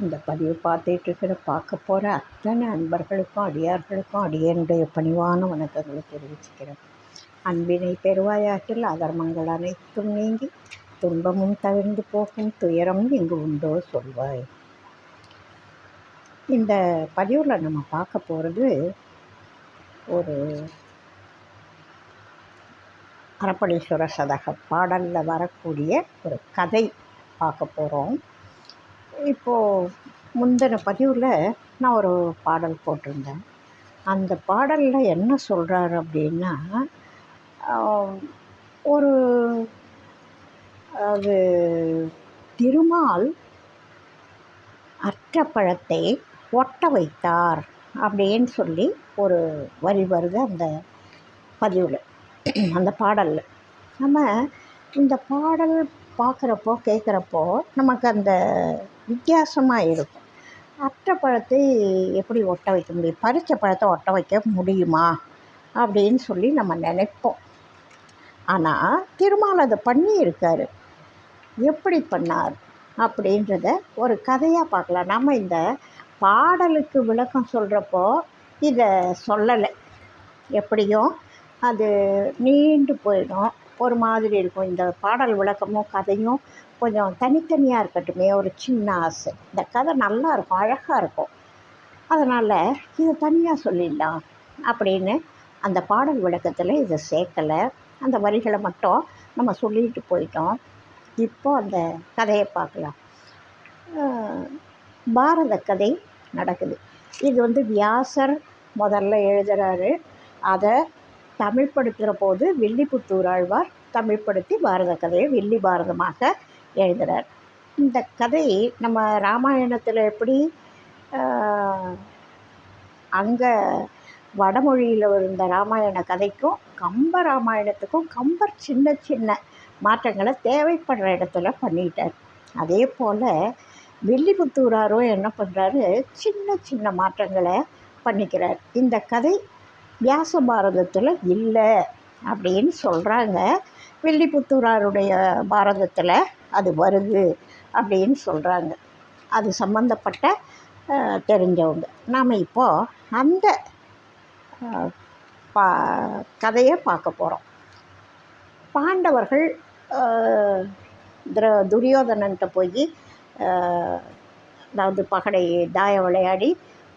இந்த பதிவு பார்க்க போகிற அத்தனை அன்பர்களுக்கும் அடியார்களுக்கும் அடியனுடைய பணிவான வணக்கங்களை தெரிவிச்சுக்கிறேன். அன்பினை பெருவாயாற்றில் அதர்மங்கள் அனைத்தும் நீங்கி துன்பமும் தவிர்ந்து போகும் துயரம் இங்கு உண்டோ சொல்வாய். இந்த பதிவில் நம்ம பார்க்க போகிறது ஒரு அரப்பளீஸ்வர சதக பாடலில் வரக்கூடிய ஒரு கதை பார்க்க போகிறோம். இப்போது முந்தின பதிவில் நான் ஒரு பாடல் போட்டிருந்தேன். அந்த பாடலில் என்ன சொல்கிறாரு அப்படின்னா, ஒரு அது திருமால் அற்ற பழத்தை ஒட்ட வைத்தார் அப்படின்னு சொல்லி ஒரு வரி வருது அந்த பதிவில், அந்த பாடலில். நம்ம இந்த பாடல் பார்க்குறப்போ கேட்குறப்போ நமக்கு அந்த வித்தியாசமாக இருக்கும். அற்ற பழத்தை எப்படி ஒட்ட வைக்க முடியும், பறித்த பழத்தை ஒட்ட வைக்க முடியுமா அப்படின்னு சொல்லி நம்ம நினைப்போம். ஆனால் திருமால் அதை பண்ணியிருக்காரு. எப்படி பண்ணார் அப்படின்றத ஒரு கதையாக பார்க்கலாம். நம்ம இந்த பாடலுக்கு விளக்கம் சொல்கிறப்போ இதை சொல்லலை. எப்படியும் அது நீண்டு போயிடும், ஒரு மாதிரி இருக்கும். இந்த பாடல் விளக்கமும் கதையும் கொஞ்சம் தனித்தனியாக இருக்கட்டுமே, ஒரு சின்ன ஆசை. இந்த கதை நல்லா இருக்கும், அழகாக இருக்கும். அதனால் இதை தனியாக சொல்லிடலாம் அப்படின்னு அந்த பாடல் விளக்கத்தில் இதை சேர்க்கலை. அந்த வரிகளை மட்டும் நம்ம சொல்லிட்டு போயிட்டோம். இப்போது அந்த கதையை பார்க்கலாம். பாரத கதை நடக்குது. இது வியாசர் முதல்ல எழுதுகிறாரு. அதை தமிழ்படுத்துகிற போது வில்லிபுத்தூர் ஆழ்வார் தமிழ்படுத்தி பாரத கதையை வில்லி பாரதமாக எழுதுகிறார். இந்த கதை நம்ம ராமாயணத்தில் எப்படி அங்கே வடமொழியில் இருந்த ராமாயண கதைக்கும் கம்ப ராமாயணத்துக்கும் கம்பர் சின்ன சின்ன மாற்றங்களை தேவைப்படுற இடத்துல பண்ணிட்டார். அதே போல் வில்லிபுத்தூராரும் என்ன பண்ணுறாரு, சின்ன சின்ன மாற்றங்களை பண்ணிக்கிறார். இந்த கதை வியாச பாரதத்தில் இல்லை அப்படின்னு சொல்கிறாங்க. வில்லிபுத்தூராருடைய பாரதத்தில் அது வருது அப்படின்னு சொல்கிறாங்க. அது சம்பந்தப்பட்ட தெரிஞ்சவங்க. நாம் இப்போது அந்த கதையை பார்க்க போகிறோம். பாண்டவர்கள் துரியோதனன்ட்ட போய் அதாவது பகடை தாய விளையாடி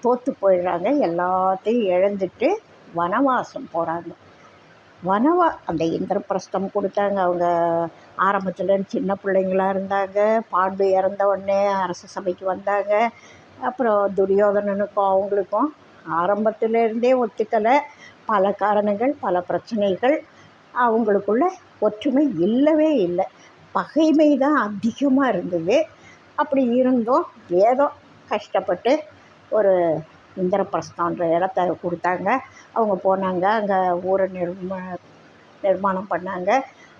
தோற்று போயிடுறாங்க. எல்லாத்தையும் இழந்துட்டு வனவாசம் போகிறாங்க. அந்த இந்திரபிரஸ்தம் கொடுத்தாங்க. அவங்க ஆரம்பத்தில் சின்ன பிள்ளைங்களாக இருந்தாங்க. பாண்டு இறந்த உடனே அரச சபைக்கு வந்தாங்க. அப்புறம் துரியோதனனுக்கும் அவங்களுக்கும் ஆரம்பத்திலேருந்தே ஒத்துக்கலை. பல காரணங்கள், பல பிரச்சனைகள். அவங்களுக்குள்ள ஒற்றுமை இல்லவே இல்லை, பகைமை தான் அதிகமாக இருந்தது. அப்படி இருந்தும் ஏதோ கஷ்டப்பட்டு ஒரு இந்திரபிரஸ்தன்ற இடத்த கொடுத்தாங்க. அவங்க போனாங்க, அங்கே ஊரை நிர்மாணம் பண்ணாங்க.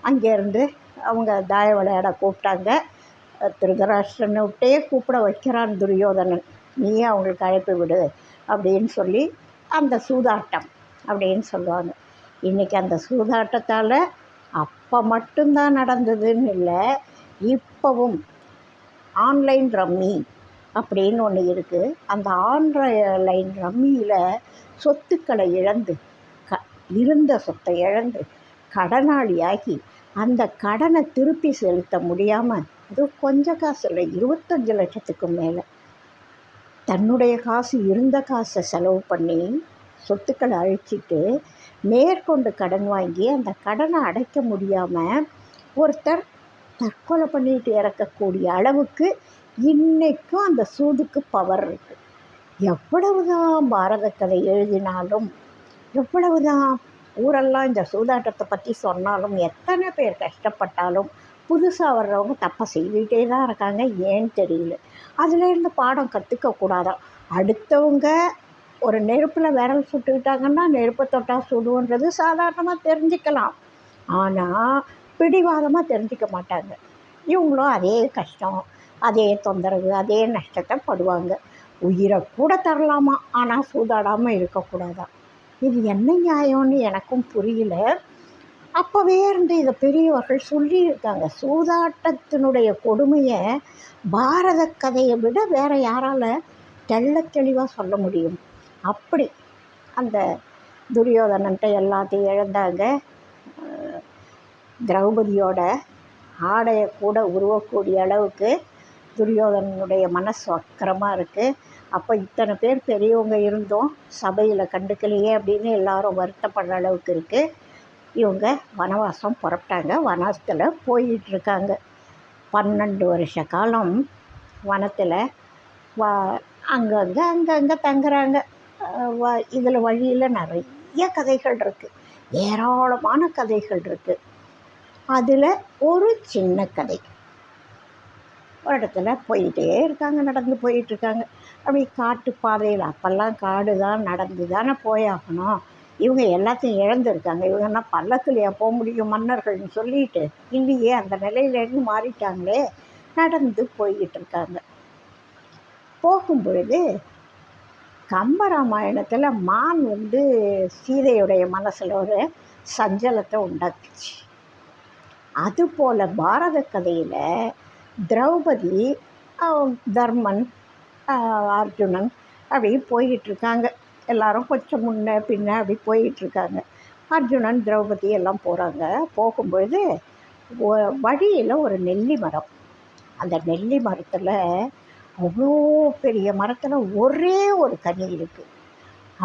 அங்கேருந்து அவங்க தாய விளையாட கூப்பிட்டாங்க. திருதராஷ்டிரனை விட்டே கூப்பிட வைக்கிறான் துரியோதனன், நீயே அவங்களுக்கு அழைப்பு விடு அப்படின்னு சொல்லி அந்த சூதாட்டம் அப்படின்னு சொல்லுவாங்க. இன்றைக்கி அந்த சூதாட்டத்தால் அப்போ மட்டும்தான் நடந்ததுன்னு இல்லை, இப்போவும் ஆன்லைன் ரம்மி அப்படின்னு ஒன்று இருக்குது. அந்த ஆன்லைன் ரம்மியில் சொத்துக்களை இழந்து இருந்த சொத்தை இழந்து கடனாளியாகி அந்த கடனை திருப்பி செலுத்த முடியாமல், அது கொஞ்சம் காசு இல்லை, 25 லட்சத்துக்கு மேலே தன்னுடைய காசு, இருந்த காசை செலவு பண்ணி சொத்துக்களை அழிச்சிட்டு மேற்கொண்டு கடன் வாங்கி அந்த கடனை அடைக்க முடியாமல் ஒருத்தர் தற்கொலை பண்ணிட்டு இறக்கக்கூடிய அளவுக்கு இன்றைக்கும் அந்த சூதுக்கு பவர் இருக்குது. எவ்வளவுதான் பாரத கதை எழுதினாலும், எவ்வளவுதான் ஊரெல்லாம் இந்த சூதாட்டத்தை பற்றி சொன்னாலும், எத்தனை பேர் கஷ்டப்பட்டாலும் புதுசாக வர்றவங்க தப்பை செய்துகிட்டே தான் இருக்காங்க. ஏன்னு தெரியல. அதுலேருந்து பாடம் கற்றுக்கக்கூடாதான். அடுத்தவங்க ஒரு நெருப்பில் விரல் சுட்டுக்கிட்டாங்கன்னா நெருப்பை தொட்டால் சுடுன்றது சாதாரணமாக தெரிஞ்சுக்கலாம். ஆனால் பிடிவாதமாக தெரிஞ்சிக்க மாட்டாங்க. இவங்களும் அதே கஷ்டம், அதே தொந்தரவு, அதே நஷ்டத்தை படுவாங்க. உயிரை கூட தரலாமா, ஆனால் சூதாடாமல் இருக்கக்கூடாதான். இது என்ன நியாயம்னு எனக்கும் புரியல. அப்போவே இருந்து இதை பெரியவர்கள் சொல்லியிருக்காங்க. சூதாட்டத்தினுடைய கொடுமையை பாரத கதையை விட வேறு யாரால் தெள்ளத் தெளிவாக சொல்ல முடியும்? அப்படி அந்த துரியோதனன்ட்ட எல்லாத்தையும் இழந்தாங்க. திரௌபதியோட ஆடையை கூட உருவக்கூடிய அளவுக்கு துரியோதனனுடைய மனசு வக்கரமாக இருக்குது. அப்போ இத்தனை பேர் பெரியவங்க இருந்தும் சபையில் கண்டுக்கலையே அப்படின்னு எல்லாரும் வருத்தப்படுற அளவுக்கு இருக்குது. இவங்க வனவாசம் புறப்பட்டாங்க. வனத்தில் போயிட்டுருக்காங்க. 12 வருஷ காலம் வனத்தில் அங்கங்கே தங்குறாங்க. இதில் வழியில் நிறைய கதைகள் இருக்குது, ஏராளமான கதைகள் இருக்குது. அதில் ஒரு சின்ன கதை. ஒரு இடத்துல போயிட்டே இருக்காங்க, நடந்து போயிட்டுருக்காங்க. அப்படி காட்டு பாதையில், அப்போல்லாம் காடு தான், நடந்து தானே போயாகணும். இவங்க எல்லாத்தையும் இழந்துருக்காங்க. இவங்கன்னா பல்லக்குலையா போக முடியும் மன்னர்கள்னு சொல்லிட்டு, இல்லையே, அந்த நிலையிலேருந்து மாறிட்டாங்களே. நடந்து போய்கிட்டு இருக்காங்க. போகும்பொழுது கம்பராமாயணத்தில் மான் சீதையுடைய மனசில் ஒரு சஞ்சலத்தை உண்டாக்குச்சு. அதுபோல் பாரத கதையில் திரௌபதி, தர்மன், அர்ஜுனன் அப்படி போய்கிட்டுருக்காங்க. எல்லாரும் கொஞ்சம் முன்ன பின்ன அப்படி போயிட்டுருக்காங்க. அர்ஜுனன், திரௌபதி எல்லாம் போகிறாங்க. போகும்பொழுது வழியில் ஒரு நெல்லி மரம். அந்த நெல்லி மரத்தில், அவ்வளோ பெரிய மரத்தில் ஒரே ஒரு கனி இருக்குது.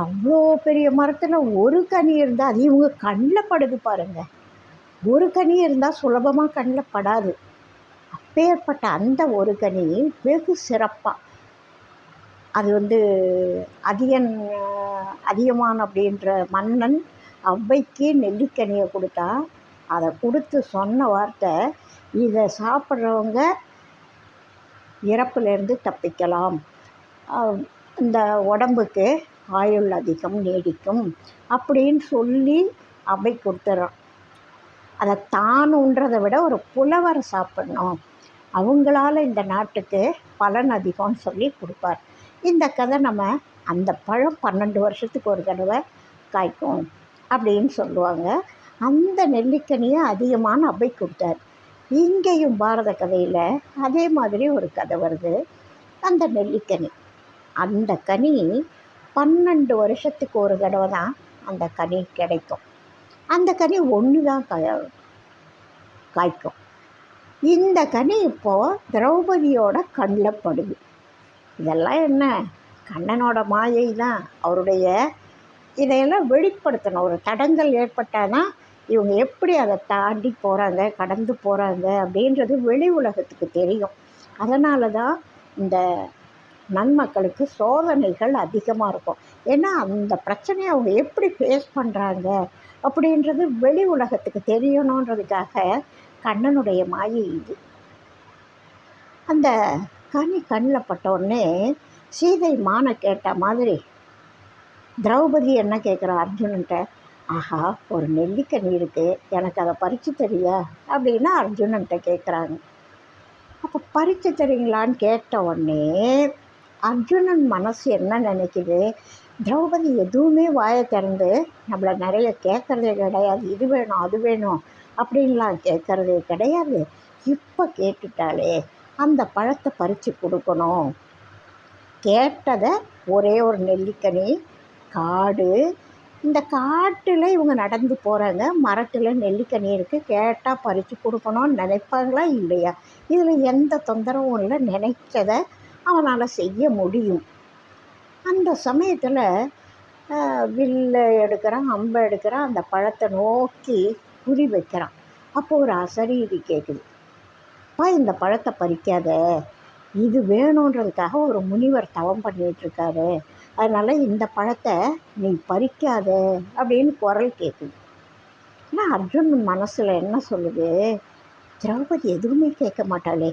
அவ்வளோ பெரிய மரத்தில் ஒரு கனி இருந்தால் அது இவங்க கண்ணில் படுது பாருங்கள். ஒரு கனி இருந்தால் சுலபமாக கண்ணில் படாது. அப்பேற்பட்ட அந்த ஒரு கனி வெகு சிறப்பாக, அது அதியமான் அப்படின்ற மன்னன் ஔவைக்கு நெல்லிக்கனியை கொடுத்தா. அதை கொடுத்து சொன்ன வார்த்தை, இதை சாப்பிட்றவங்க இறப்புலேருந்து தப்பிக்கலாம், இந்த உடம்புக்கு ஆயுள் அதிகம் நீடிக்கும் அப்படின்னு சொல்லி ஔவை கொடுத்துட்றான். அதை தானுன்றதை விட ஒரு புலவர் சாப்பிட்ணும், அவங்களால இந்த நாட்டுக்கு பலன் அதிகம்னு சொல்லி கொடுப்பார். இந்த கதை நம்ம அந்த பழம் 12 வருஷத்துக்கு ஒரு தடவை காய்க்கும் அப்படின்னு சொல்லுவாங்க. அந்த நெல்லிக்கனியை அதிகமான ஔவை கொடுத்தார். இங்கேயும் பாரத கதையில் அதே மாதிரி ஒரு கதை வருது. அந்த நெல்லிக்கனி, அந்த கனி 12 வருஷத்துக்கு ஒரு தடவை தான் அந்த கனி கிடைக்கும். அந்த கனி ஒன்று தான் காய்க்கும். இந்த கனி இப்போது திரௌபதியோட கண்ணில் படுது. இதெல்லாம் என்ன, கண்ணனோட மாயை தான். அவருடைய இதையெல்லாம் வெளிப்படுத்தணும். ஒரு தடங்கல் ஏற்பட்டால் தான் இவங்க எப்படி அதை தாண்டி போகிறாங்க, கடந்து போகிறாங்க அப்படின்றது வெளி உலகத்துக்கு தெரியும். அதனால தான் இந்த நன்மக்களுக்கு சோதனைகள் அதிகமாக இருக்கும். ஏன்னா அந்த பிரச்சனையை அவங்க எப்படி ஃபேஸ் பண்ணுறாங்க அப்படின்றது வெளி உலகத்துக்கு தெரியணுன்றதுக்காக கண்ணனுடைய மாயை இது. அந்த கனி கண்ணில் பட்டோடனே சீதை மானை கேட்ட மாதிரி திரௌபதி என்ன கேட்குறா அர்ஜுனன்ட்ட, ஆஹா, ஒரு நெல்லிக்கனி இருக்குது, எனக்கு அதை பறித்து தெரியா அப்படின்னா அர்ஜுனன்ட்ட கேட்குறாங்க. அப்போ பறித்து தரீங்களான்னு கேட்ட உடனே அர்ஜுனன் மனசு என்ன நினைக்குது, திரௌபதி எதுவுமே வாயை திறந்து நம்மளை நிறைய கேட்குறதே கிடையாது, இது வேணும் அது வேணும் அப்படின்லாம் கேட்குறதே கிடையாது. இப்போ கேட்டுட்டாலே அந்த பழத்தை பறித்து கொடுக்கணும். கேட்டதை ஒரே ஒரு நெல்லிக்கனி, காடு, இந்த காட்டில் இவங்க நடந்து போகிறாங்க, மரத்தில் நெல்லிக்கனி இருக்குது, கேட்டால் பறித்து கொடுக்கணும்னு நினைப்பாங்களா இல்லையா? இதில் எந்த தொந்தரவும் இல்லை, நினைச்சதை அவனால் செய்ய முடியும். அந்த சமயத்தில் வில்லை எடுக்கிறான், அம்பை எடுக்கிறான், அந்த பழத்தை நோக்கி குறி வைக்கிறான். அப்போ ஒரு அசரீரி கேட்குது, அப்பா இந்த பழத்தை பறிக்காத, இது வேணுன்றதுக்காக ஒரு முனிவர் தவம் பண்ணிகிட்ருக்காரு, அதனால் இந்த பழத்தை நீ பறிக்காத அப்படின்னு குரல் கேட்குது. ஆனால் அர்ஜுனன் மனசில் என்ன சொல்லுது, திரௌபதி எதுவுமே கேட்க மாட்டாளே,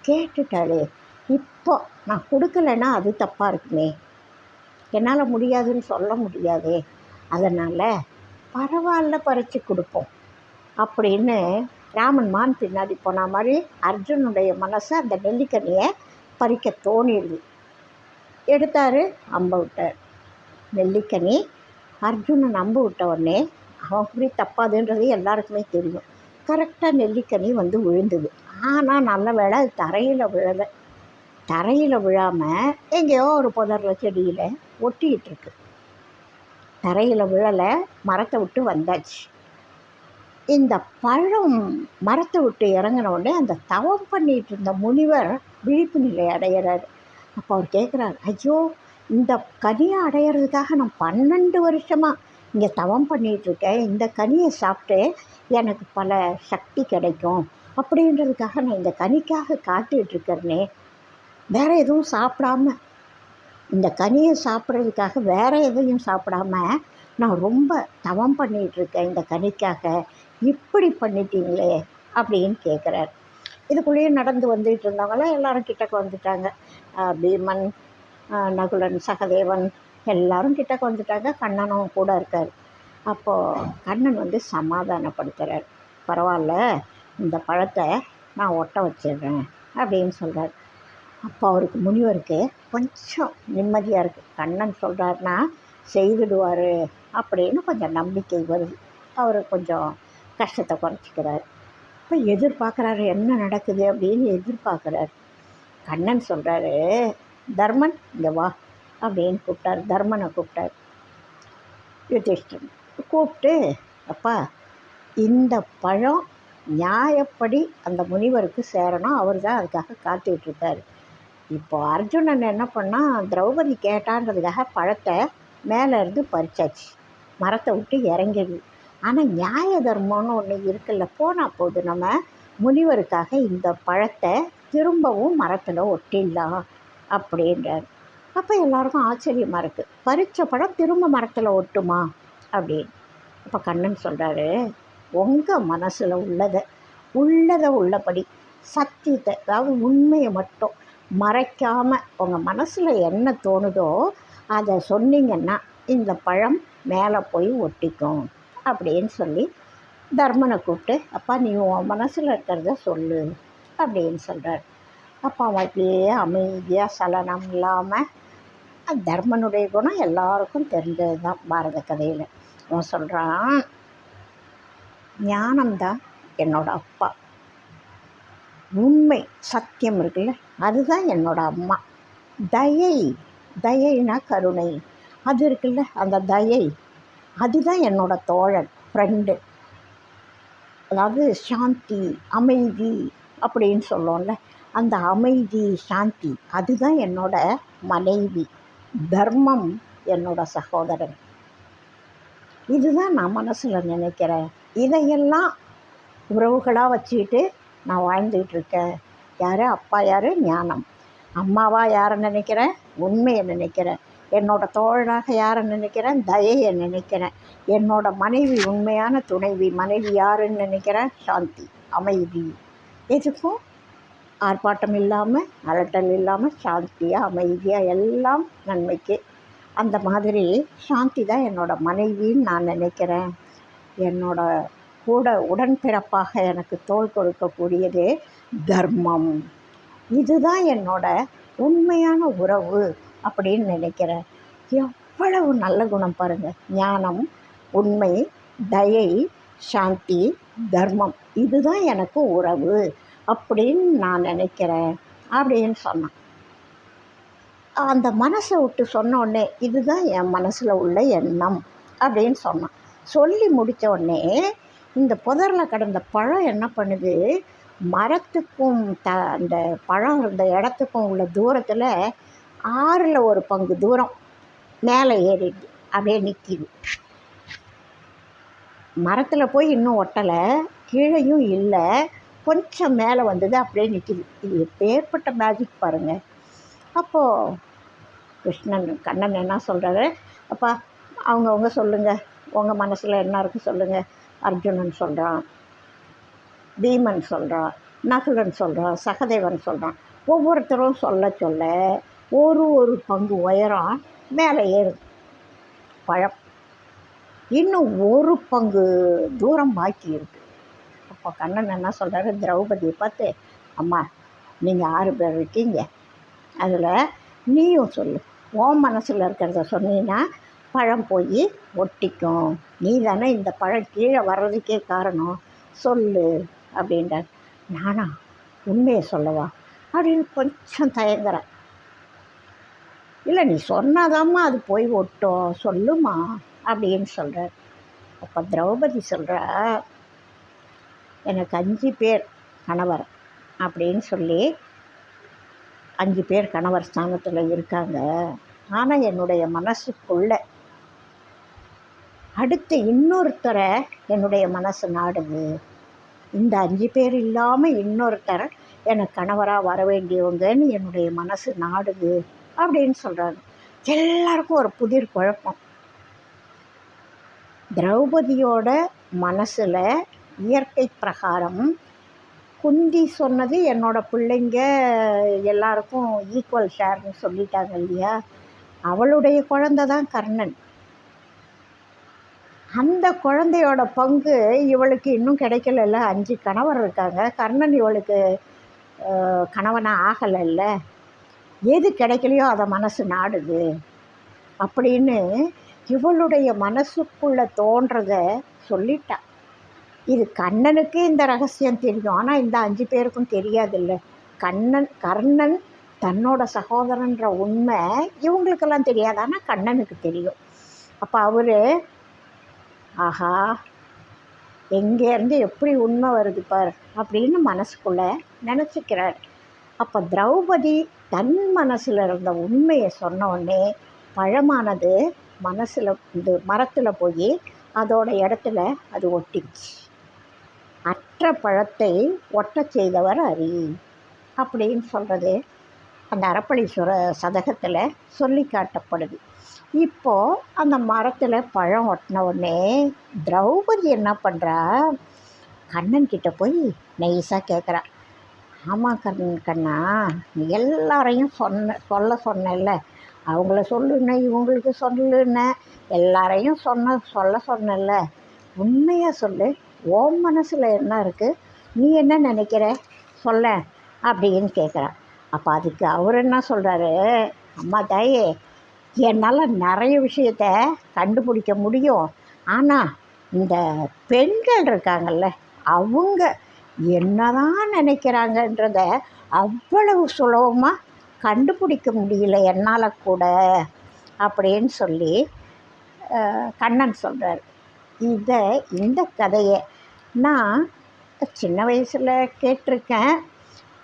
கேட்டுட்டாளே, இப்போ நான் கொடுக்கலைன்னா அது தப்பாக இருக்குமே, என்னால் முடியாதுன்னு சொல்ல முடியாதே, அதனால் பரவாயில்ல பறித்து கொடுப்போம் அப்படின்னு ராமன் மான் பின்னாடி போன மாதிரி அர்ஜுனுடைய மனசை அந்த நெல்லிக்கனியை பறிக்க தோணிடுது. எடுத்தார், அம்பை விட்டார். நெல்லிக்கனி அர்ஜுனன் அம்பு விட்ட உடனே அவன் குறி தப்பாதுன்றது எல்லாருக்குமே தெரியும். கரெக்டாக நெல்லிக்கனி வந்து விழுந்தது. ஆனால் நல்ல வேளை அது தரையில் விழலை. தரையில் விழாமல் எங்கேயோ ஒரு புதரில் செடியில் ஒட்டிகிட்ருக்கு. தரையில் விழலை, மரத்தை விட்டு வந்தாச்சு. இந்த பழம் மரத்தை விட்டு இறங்கின உடனே அந்த தவம் பண்ணிகிட்டு இருந்த முனிவர் விழிப்பு நிலை அடைகிறார். அப்போ அவர் கேட்குறார், ஐயோ, இந்த கனியை அடையிறதுக்காக நான் 12 வருஷமாக இங்கே தவம் பண்ணிகிட்ருக்கேன். இந்த கனியை சாப்பிட்டு எனக்கு பல சக்தி கிடைக்கும் அப்படின்றதுக்காக நான் இந்த கனிக்காக காத்துட்ருக்கேனே, வேறு எதுவும் சாப்பிடாம, இந்த கனியை சாப்பிட்றதுக்காக வேறு எதையும் சாப்பிடாம நான் ரொம்ப தவம் பண்ணிகிட்ருக்கேன் இந்த கனிக்காக, இப்படி பண்ணிட்டீங்களே அப்படின்னு கேட்குறார். இதுக்குள்ளேயே நடந்து வந்துட்டு இருந்தவங்களாம் எல்லோரும் கிட்டக்க வந்துட்டாங்க. பீமன், நகுலன், சகதேவன் எல்லோரும் கிட்டக்க வந்துட்டாங்க. கண்ணனும் கூட இருக்கார். அப்போது கண்ணன் வந்து சமாதானப்படுத்துகிறார். பரவாயில்ல, இந்த பழத்தை நான் ஒட்ட வச்சிடுறேன் அப்படின்னு சொல்கிறார். அப்போ அவருக்கு முனிவருக்கு கொஞ்சம் நிம்மதியாக இருக்குது. கண்ணன் சொல்கிறாருன்னா செய்துடுவார் அப்படின்னு கொஞ்சம் நம்பிக்கை வருது. அவர் கொஞ்சம் கஷ்டத்தை குறைச்சிக்கிறார். இப்போ எதிர்பார்க்குறாரு, என்ன நடக்குது அப்படின்னு எதிர்பார்க்குறாரு. கண்ணன் சொல்கிறாரு, தர்மன் இங்கே வா அப்படின்னு கூப்பிட்டார். தர்மனை கூப்பிட்டார். யுதிஷ்டன் கூப்பிட்டு, அப்பா, இந்த பழம் நியாயப்படி அந்த முனிவருக்கு சேரணும், அவர் தான் அதுக்காக காத்துட்ருக்காரு. இப்போது அர்ஜுனன் என்ன பண்ணால், திரௌபதி கேட்டான்றதுக்காக பழத்தை மேலேருந்து பறிச்சாச்சு, மரத்தை விட்டு இறங்கிடுது. ஆனால் நியாய தர்மம்னு ஒன்று இருக்குல்ல, போனால் போது நம்ம முனிவருக்காக இந்த பழத்தை திரும்பவும் மரத்தில் ஒட்டிடலாம் அப்படின்றார். அப்போ எல்லாருக்கும் ஆச்சரியமாக இருக்குது, பறித்த பழம் திரும்ப மரத்தில் ஒட்டுமா அப்படின்னு. அப்போ கண்ணன் சொல்கிறாரு, உங்கள் மனசில் உள்ளதை உள்ளபடி சத்தியத்தை, அதாவது உண்மையை மட்டும் மறைக்காமல் உங்கள் மனசில் என்ன தோணுதோ அதை சொன்னீங்கன்னா இந்த பழம் மேலே போய் ஒட்டிக்கும் அப்படின்னு சொல்லி தர்மனை கூப்பிட்டு, அப்பா நீ உன் மனசில் இருக்கிறத சொல்லு அப்படின்னு சொல்கிறார். அப்போ அவன் அப்படியே அமைதியாக சலனம் இல்லாமல், தர்மனுடைய குணம் எல்லாருக்கும் தெரிஞ்சது தான் பாரத கதையில். அவன் சொல்கிறான், ஞானம்தான் என்னோடய அப்பா, உண்மை சத்தியம் இருக்குல்ல அதுதான் என்னோடய அம்மா, தயைனா கருணை அது இருக்குல்ல, அந்த தயை அதுதான் என்னோடய தோழன், ஃப்ரெண்டு. அதாவது சாந்தி, அமைதி அப்படின்னு சொல்லுவோம்ல, அந்த அமைதி சாந்தி அதுதான் என்னோட மனைவி, தர்மம் என்னோட சகோதரன். இதுதான் நான் மனசில் நினைக்கிறேன். இதையெல்லாம் உறவுகளாக வச்சுக்கிட்டு நான் வாழ்ந்துகிட்ருக்கேன். யார் அப்பா, யார் ஞானம். அம்மாவாக யாரை நினைக்கிறேன், உண்மையை நினைக்கிறேன். என்னோடய தோழனாக யாரை நினைக்கிறேன், தயையை நினைக்கிறேன். என்னோடய மனைவி, உண்மையான துணைவி மனைவி யாருன்னு நினைக்கிறேன், சாந்தி, அமைதி. எதுக்கும் ஆர்ப்பாட்டம் இல்லாமல், அலட்டல் இல்லாமல், சாந்தியாக அமைதியாக, எல்லாம் நன்மைக்கு. அந்த மாதிரி சாந்தி தான் என்னோடய மனைவின்னு நான் நினைக்கிறேன். என்னோட கூட உடன்பிறப்பாக எனக்கு தோள் கொடுக்கக்கூடியது தர்மம். இதுதான் என்னோட உண்மையான உறவு அப்படின்னு நினைக்கிறேன். எவ்வளவு நல்ல குணம் பாருங்கள். ஞானம், உண்மை, தயை, சாந்தி, தர்மம், இதுதான் எனக்கு உறவு அப்படின்னு நான் நினைக்கிறேன் அப்படின்னு சொன்னான். அந்த மனசை விட்டு சொன்னோடனே இதுதான் என் மனசில் உள்ள எண்ணம் அப்படின்னு சொன்னான். சொல்லி முடித்த உடனே இந்த புதரில் கிடந்த பழம் என்ன பண்ணுது, மரத்துக்கும் அந்த பழம் இருந்த இடத்துக்கும் உள்ள தூரத்தில் 1/6 ஒரு பங்கு தூரம் மேலே ஏறிடுது, அப்படியே நிற்கிது. மரத்தில் போய் இன்னும் ஒட்டலை, கீழேயும் இல்லை, கொஞ்சம் மேலே வந்தது, அப்படியே நிற்கிது. இது எப்பேற்பட்ட மேஜிக் பாருங்கள். அப்போது கண்ணன் என்ன சொல்கிறாரு, அப்பா அவங்கவுங்க சொல்லுங்கள், உங்கள் மனசில் என்ன இருக்குது சொல்லுங்கள். அர்ஜுனன் சொல்கிறான், பீமன் சொல்கிறான், நகுலன் சொல்கிறான், சகதேவன் சொல்கிறான். ஒவ்வொருத்தரும் சொல்ல ஒரு பங்கு உயரம் மேலே ஏறுது பழம். இன்னும் 1 பங்கு தூரம் பாக்கி இருக்குது. அப்போ கண்ணன் என்ன சொல்கிறாரு, திரௌபதியை பார்த்து, அம்மா நீங்கள் 6 பேர் இருக்கீங்க, அதில் நீயும் சொல்லு, உன் மனசில் இருக்கிறத சொன்னீங்கன்னா பழம் போய் ஒட்டிக்கும். நீ தானே இந்த பழம் கீழே வர்றதுக்கே காரணம், சொல்லு அப்படின்றார். நானா உண்மையை சொல்லவா அப்படின்னு கொஞ்சம் தயங்குறேன். இல்லை, நீ சொன்னாதாம்மா அது போய் ஒட்டும், சொல்லுமா அப்படின்னு சொல்கிறார். அப்போ திரௌபதி சொல்கிறா, எனக்கு 5 பேர் கணவர் அப்படின்னு சொல்லி 5 பேர் கணவர் ஸ்தானத்தில் இருக்காங்க. ஆனால் என்னுடைய மனசுக்குள்ள அடுத்து இன்னொருத்தரை என்னுடைய மனசு நாடுது. இந்த 5 பேர் இல்லாமல் இன்னொருத்தர் எனக்கு கணவராக வர வேண்டியவங்கன்னு என்னுடைய மனசு நாடுது அப்படின்னு சொல்கிறாங்க. எல்லாருக்கும் ஒரு புதிர் குழப்பம். திரௌபதியோட மனசில் இயற்கை பிரகாரம் குந்தி சொன்னது என்னோட பிள்ளைங்க எல்லாருக்கும் ஈக்குவல் ஷேர்னு சொல்லிட்டாங்க இல்லையா. அவளுடைய குழந்தை தான் கர்ணன். அந்த குழந்தையோட பங்கு இவளுக்கு இன்னும் கிடைக்கலல்ல. 5 கணவர் இருக்காங்க, கர்ணன் இவளுக்கு கணவனாக ஆகலைல்ல. எது கிடைக்கலையோ அதை மனசு நாடுது அப்படின்னு இவளுடைய மனசுக்குள்ளே தோன்றத சொல்லிட்டா. இது கண்ணனுக்கு இந்த ரகசியம் தெரியும், ஆனால் இந்த 5 பேருக்கும் தெரியாதில்ல. கர்ணன் தன்னோட சகோதரன்ற உண்மை இவங்களுக்கெல்லாம் தெரியாது, ஆனால் கண்ணனுக்கு தெரியும். அப்போ அவர் ஆஹா எங்கேருந்து எப்படி உண்மை வருது பார் அப்படின்னு மனசுக்குள்ளே நினச்சிக்கிறார். அப்போ திரௌபதி தன் மனசில் இருந்த உண்மையை சொன்ன உடனே பழமானது மனசில் இந்த மரத்தில் போய் அதோட இடத்துல அது ஒட்டிச்சு. அற்ற பழத்தை ஒட்ட செய்தவர் அரி அப்படின்னு சொல்கிறது அந்த அரப்பளீஸ்வர சதகத்தில் சொல்லி காட்டப்படுது. இப்போது அந்த மரத்தில் பழம் ஒட்டின உடனே திரௌபதி என்ன பண்ணுறா, கண்ணன்கிட்ட போய் நைஸாக கேட்குறா, ஆமாம் கண்ணா, நீ எல்லாரையும் சொல்ல சொன்னல, அவங்கள சொல்லுன்னு இவங்களுக்கு சொல்லுன்னு எல்லாரையும் சொல்ல சொன்னல, உண்மையாக சொல்லு, ஓம் மனசில் என்ன இருக்குது, நீ என்ன நினைக்கிற சொல்ல அப்படின்னு கேட்குறா. அப்போ அதுக்கு அவர் என்ன சொல்கிறாரு, அம்மா தாயே, என்னால் நிறைய விஷயத்த கண்டுபிடிக்க முடியும், ஆனால் இந்த பெண்கள் இருக்காங்கல்ல அவங்க என்னதான் நினைக்கிறாங்கன்றத அவ்வளவு சுலபமாக கண்டுபிடிக்க முடியல என்னால் கூட அப்படின்னு சொல்லி கண்ணன் சொல்கிறார். இந்த கதையை நான் சின்ன வயசில் கேட்டிருக்கேன்,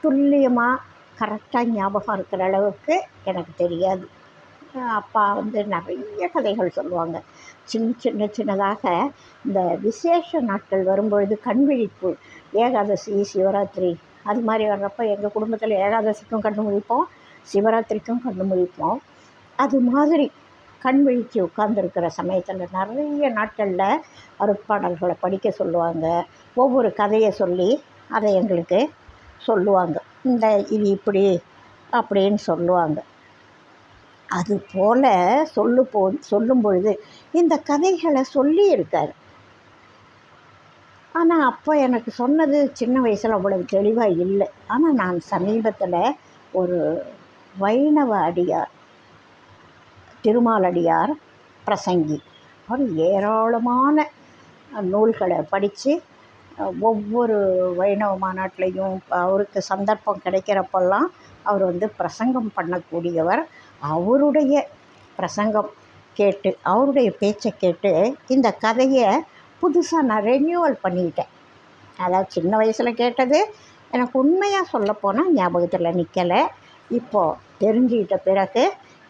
துல்லியமாக கரெக்டாக ஞாபகம் இருக்கிற அளவுக்கு எனக்கு தெரியாது. அப்பா நிறைய கதைகள் சொல்லுவாங்க. சின்னதாக இந்த விசேஷ நாட்கள் வரும்பொழுது கண்விழிப்பு, ஏகாதசி, சிவராத்திரி அது மாதிரி வர்றப்போ எங்கள் குடும்பத்தில் ஏகாதசிக்கும் கண்ணு முழிப்போம், சிவராத்திரிக்கும் கண்ணு முழிப்போம். அது மாதிரி கண் விழித்து உட்கார்ந்துருக்கிற சமயத்தில் நிறைய நாட்களில் அருட்பாடல்களை படிக்க சொல்லுவாங்க. ஒவ்வொரு கதையை சொல்லி அதை எங்களுக்கு சொல்லுவாங்க. இது இப்படி அப்படின்னு சொல்லுவாங்க. அதுபோல் சொல்லும் பொழுது இந்த கதைகளை சொல்லியிருக்கார். ஆனால் அப்போ எனக்கு சொன்னது சின்ன வயசில் அவ்வளவு தெளிவாக இல்லை. ஆனால் நான் சமீபத்தில் ஒரு வைணவ அடியார், திருமாலடியார் பிரசங்கி, அவர் ஏராளமான நூல்களை படித்து ஒவ்வொரு வைணவ மாநாட்டிலையும் அவருக்கு சந்தர்ப்பம் கிடைக்கிறப்பெல்லாம் அவர் பிரசங்கம் பண்ணக்கூடியவர். அவருடைய பிரசங்கம் கேட்டு, அவருடைய பேச்சை கேட்டு இந்த கதையை புதுசாக நான் ரெனியூவல் பண்ணிக்கிட்டேன். அதாவது சின்ன வயசில் கேட்டது எனக்கு உண்மையாக சொல்லப்போனால் ஞாபகத்தில் நிற்கலை. இப்போது தெரிஞ்சுக்கிட்ட பிறகு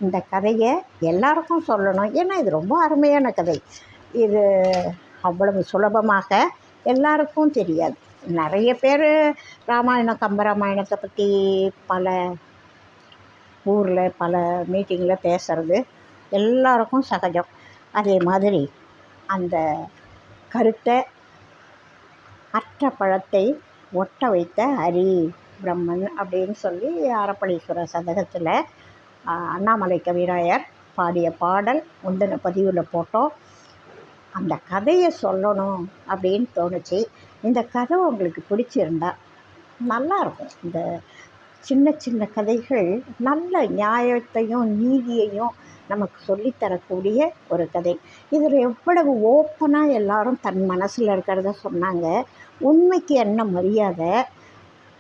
இந்த கதையை எல்லாருக்கும் சொல்லணும். ஏன்னா இது ரொம்ப அருமையான கதை. இது அவ்வளவு சுலபமாக எல்லாருக்கும் தெரியாது. நிறைய பேர் ராமாயணம், கம்பராமாயணத்தை பற்றி பல ஊரில் பல மீட்டிங்கில் பேசுகிறது எல்லாருக்கும் சகஜம். அதே மாதிரி அந்த கருத்தை அற்ற பழத்தை ஒட்ட வைத்த ஹரி பிரம்மன் அப்படின்னு சொல்லி அரப்பளீஸ்வர சதகத்தில் அண்ணாமலை கவிராயர் பாடிய பாடல் முந்தின பதிவில் போட்டோம். அந்த கதையை சொல்லணும் அப்படின்னு தோணுச்சு. இந்த கதை உங்களுக்கு பிடிச்சிருந்தா நல்லாயிருக்கும். இந்த சின்ன சின்ன கதைகள் நல்ல நியாயத்தையும் நீதியையும் நமக்கு சொல்லித்தரக்கூடிய ஒரு கதை. இதில் எவ்வளவு ஓப்பனாக எல்லாரும் தன் மனசில் இருக்கிறத சொன்னாங்க. உண்மைக்கு என்ன மரியாதை,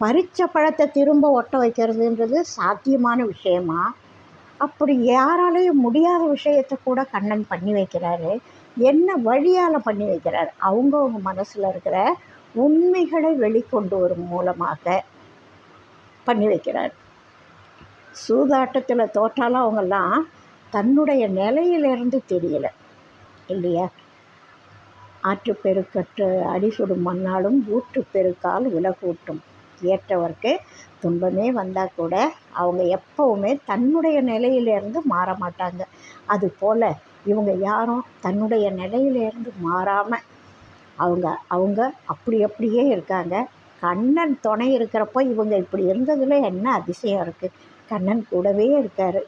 பறித்த பழத்தை திரும்ப ஒட்ட வைக்கிறதுன்றது சாத்தியமான விஷயமா? அப்படி யாராலையும் முடியாத விஷயத்தை கூட கண்ணன் பண்ணி வைக்கிறாரு. என்ன வழியால் பண்ணி வைக்கிறார்? அவங்கவுங்க மனசில் இருக்கிற உண்மைகளை வெளிக்கொண்டு வரும் மூலமாக பண்ணி வைக்கிறார். சூதாட்டத்தில் தோற்றாலும் அவங்கெல்லாம் தன்னுடைய நிலையிலிருந்து தெரியலை இல்லையா? ஆற்று பெருக்கற்று அடிசுடும் மண்ணாலும் ஊற்று பெருக்கால் விலகூட்டும். ஏற்றவர்க்கு துன்பமே வந்தால் கூட அவங்க எப்போவுமே தன்னுடைய நிலையிலேருந்து மாற மாட்டாங்க. அதுபோல் இவங்க யாரும் தன்னுடைய நிலையிலேருந்து மாறாமல் அவங்க அப்படியே இருக்காங்க. கண்ணன் துணை இருக்கிறப்போ இவங்க இப்படி இருந்ததில் என்ன அதிசயம் இருக்குது? கண்ணன் கூடவே இருக்கார்.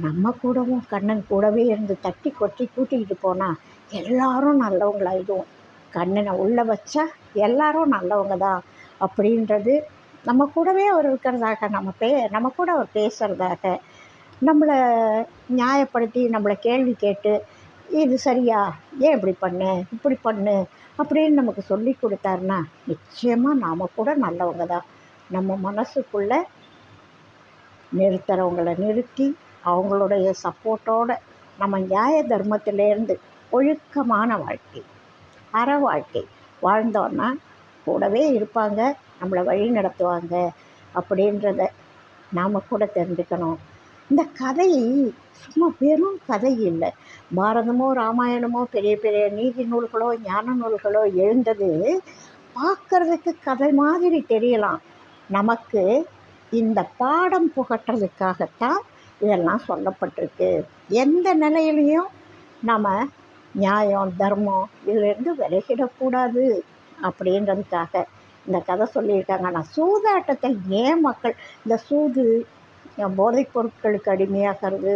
நம்ம கூடவும் கண்ணன் கூடவே இருந்து தட்டி கொட்டி கூட்டிக்கிட்டு போனால் எல்லாரும் நல்லவங்களாயிடுவோம். கண்ணனை உள்ளே வச்சா எல்லாரும் நல்லவங்க தான் அப்படின்றது நம்ம கூடவே அவர் இருக்கிறதாக, நம்ம கூட அவர் பேசுகிறதாக, நம்மளை நியாயப்படுத்தி நம்மளை கேள்வி கேட்டு இது சரியா, ஏன் இப்படி பண்ணு அப்படின்னு நமக்கு சொல்லி கொடுத்தாருன்னா நிச்சயமாக நாம் கூட நல்லவங்க தான். நம்ம மனசுக்குள்ளே நிறுத்துறவங்களை நிறுத்தி அவங்களுடைய சப்போர்ட்டோடு நம்ம நியாய தர்மத்திலேருந்து ஒழுக்கமான வாழ்க்கை, அற வாழ்க்கை வாழ்ந்தோன்னா கூடவே இருப்பாங்க, நம்மளை வழி நடத்துவாங்க அப்படின்றத நாம் கூட தெரிஞ்சுக்கணும். இந்த கதை சும்மா வெறும் கதை இல்லை. பாரதமோ ராமாயணமோ பெரிய பெரிய நீதி நூல்களோ ஞான நூல்களோ எழுந்தது பார்க்குறதுக்கு கதை மாதிரி தெரியலாம். நமக்கு இந்த பாடம் புகட்டுறதுக்காகத்தான் இதெல்லாம் சொல்லப்பட்டிருக்கு. எந்த நிலையிலையும் நம்ம நியாயம் தர்மம் இதிலேருந்து விலகிடக்கூடாது அப்படின்றதுக்காக இந்த கதை சொல்லியிருக்காங்க. ஆனால் சூதாட்டத்தை ஏன் மக்கள், இந்த சூது போதைப் பொருட்களுக்கு அடிமையாகிறது,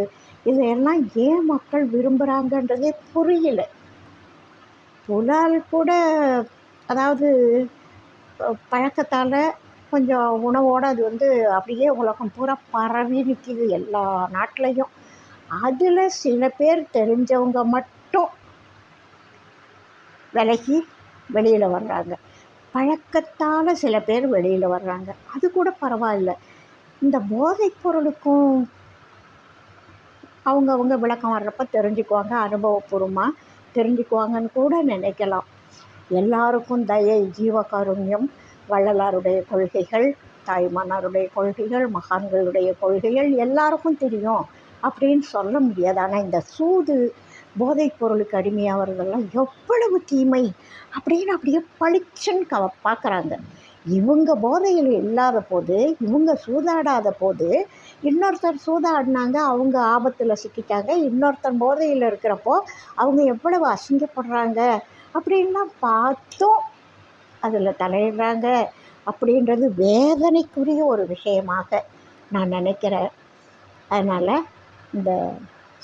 இதையெல்லாம் ஏன் மக்கள் விரும்புகிறாங்கன்றதே புரியல. புலால் கூட அதாவது பழக்கத்தால் கொஞ்சம் உணவோடு அது அப்படியே உலகம் பூரா பரவி நிற்கிது எல்லா நாட்டிலையும். அதில் சில பேர் தெரிஞ்சவங்க மட்டும் விலகி வெளியில் வர்றாங்க. பழக்கத்தால் சில பேர் வெளியில் வர்றாங்க, அது கூட பரவாயில்ல. இந்த போதைப் பொருளுக்கும் அவங்க விளக்கம் வர்றப்ப தெரிஞ்சுக்குவாங்க, அனுபவபூர்வமாக தெரிஞ்சுக்குவாங்கன்னு கூட நினைக்கலாம். எல்லாருக்கும் தயை, ஜீவகாருண்யம், வள்ளலாருடைய கொள்கைகள், தாய்மானாருடைய கொள்கைகள், மகான்களுடைய கொள்கைகள் எல்லாருக்கும் தெரியும் அப்படின்னு சொல்ல முடியாது. ஆனால் இந்த சூது போதைப் பொருளுக்கு அடிமையாகிறதெல்லாம் எவ்வளவு தீமை அப்படின்னு அப்படியே பளிச்சுன்னு பார்க்குறாங்க. இவங்க போதையில் இல்லாத போது, இவங்க சூதாடாத போது இன்னொருத்தர் சூதாடினாங்க, அவங்க ஆபத்தில் சிக்கிட்டாங்க. இன்னொருத்தர் போதையில் இருக்கிறப்போ அவங்க எவ்வளவு அசிங்கப்படுறாங்க அப்படின்லாம் பார்த்தும் அதில் தலையிடுறாங்க அப்படின்றது வேதனைக்குரிய ஒரு விஷயமாக நான் நினைக்கிறேன். அதனால் இந்த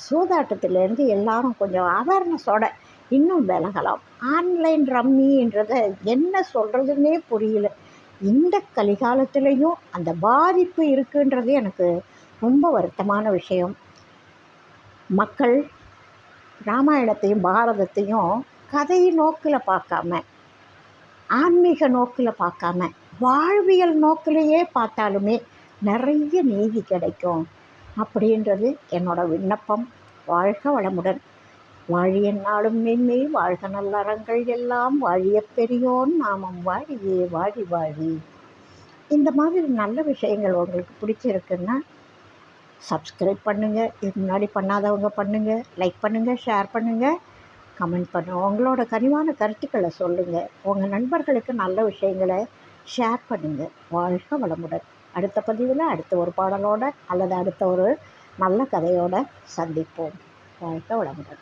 சூதாட்டத்திலேருந்து எல்லாரும் கொஞ்சம் அவேர்னஸோட இன்னும் விலகலாம். ஆன்லைன் ரம்மின்றதை என்ன சொல்கிறதுன்னே புரியல. இந்த கலிகாலத்துலேயும் அந்த பாதிப்பு இருக்குன்றது எனக்கு ரொம்ப வருத்தமான விஷயம். மக்கள் ராமாயணத்தையும் பாரதத்தையும் கதை நோக்கில் பார்க்காம, ஆன்மீக நோக்கில் பார்க்காம, வாழ்வியல் நோக்கிலேயே பார்த்தாலுமே நிறைய நீதி கிடைக்கும் அப்படின்றது என்னோடய விண்ணப்பம். வாழ்க வளமுடன். வாழிய நாளும் மென்மை, வாழ்க நல்லறங்கள் எல்லாம், வாழிய பெரியோன் நாமம் வாழியே வாழி வாழி. இந்த மாதிரி நல்ல விஷயங்கள் உங்களுக்கு பிடிச்சிருக்குன்னா சப்ஸ்கிரைப் பண்ணுங்கள். இதுக்கு முன்னாடி பண்ணாதவங்க பண்ணுங்கள். லைக் பண்ணுங்கள், ஷேர் பண்ணுங்கள், கமெண்ட் பண்ணுங்கள். உங்களோட கனிவான கருத்துக்களை சொல்லுங்கள். உங்கள் நண்பர்களுக்கு நல்ல விஷயங்களை ஷேர் பண்ணுங்கள். வாழ்க வளமுடன். அடுத்த பதிவில் அடுத்த ஒரு பாடலோடு அல்லது அடுத்த ஒரு நல்ல கதையோடு சந்திப்போம். வாழ்க வளமுடன்.